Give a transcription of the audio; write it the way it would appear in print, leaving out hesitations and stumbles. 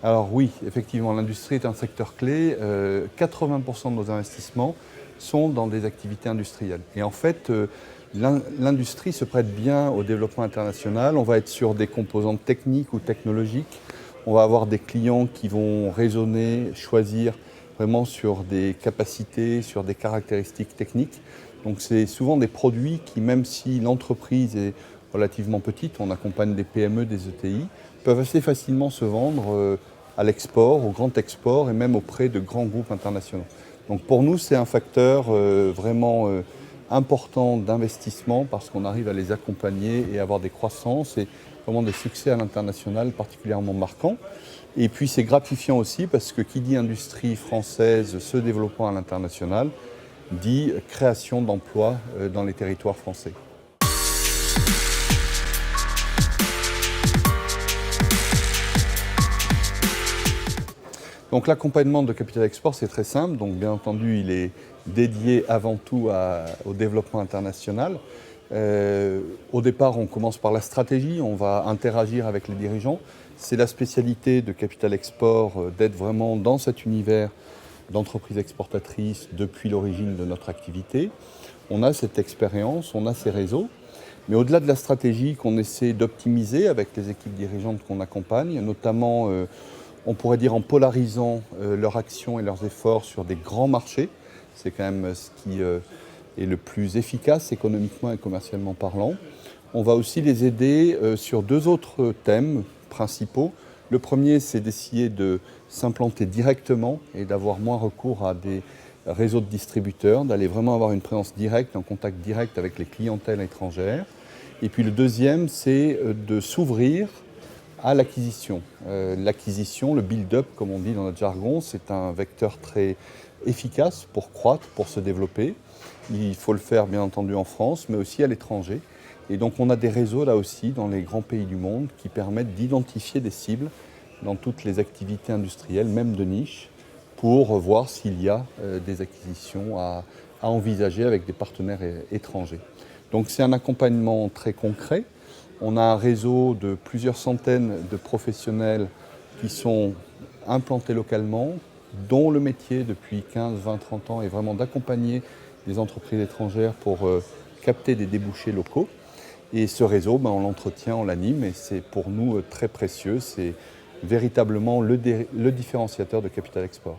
Alors oui, effectivement, l'industrie est un secteur clé. 80% de nos investissements sont dans des activités industrielles. Et en fait, l'industrie se prête bien au développement international. On va être sur des composantes techniques ou technologiques. On va avoir des clients qui vont raisonner, choisir vraiment sur des capacités, sur des caractéristiques techniques. Donc c'est souvent des produits qui, même si l'entreprise est relativement petite, on accompagne des PME, des ETI, peuvent assez facilement se vendre à l'export, au grand export et même auprès de grands groupes internationaux. Donc pour nous, c'est un facteur vraiment important d'investissement parce qu'on arrive à les accompagner et avoir des croissances et vraiment des succès à l'international particulièrement marquants. Et puis c'est gratifiant aussi parce que qui dit industrie française se développant à l'international dit création d'emplois dans les territoires français. Donc l'accompagnement de Capital Export, c'est très simple. Donc bien entendu, il est dédié avant tout au développement international. Au départ, on commence par la stratégie, on va interagir avec les dirigeants. C'est la spécialité de Capital Export d'être vraiment dans cet univers d'entreprise exportatrice depuis l'origine de notre activité. On a cette expérience, on a ces réseaux. Mais au-delà de la stratégie qu'on essaie d'optimiser avec les équipes dirigeantes qu'on accompagne, notamment on pourrait dire en polarisant leurs actions et leurs efforts sur des grands marchés. C'est quand même ce qui est le plus efficace économiquement et commercialement parlant. On va aussi les aider sur deux autres thèmes principaux. Le premier, c'est d'essayer de s'implanter directement et d'avoir moins recours à des réseaux de distributeurs, d'aller vraiment avoir une présence directe, en contact direct avec les clientèles étrangères. Et puis le deuxième, c'est de s'ouvrir à l'acquisition. L'acquisition, le build-up, comme on dit dans notre jargon, c'est un vecteur très efficace pour croître, pour se développer. Il faut le faire bien entendu en France, mais aussi à l'étranger. Et donc on a des réseaux là aussi dans les grands pays du monde qui permettent d'identifier des cibles dans toutes les activités industrielles, même de niche, pour voir s'il y a des acquisitions à envisager avec des partenaires étrangers. Donc c'est un accompagnement très concret. On a un réseau de plusieurs centaines de professionnels qui sont implantés localement, dont le métier depuis 15, 20, 30 ans est vraiment d'accompagner des entreprises étrangères pour capter des débouchés locaux. Et ce réseau, on l'entretient, on l'anime et c'est pour nous très précieux. C'est véritablement le différenciateur de Capital Export.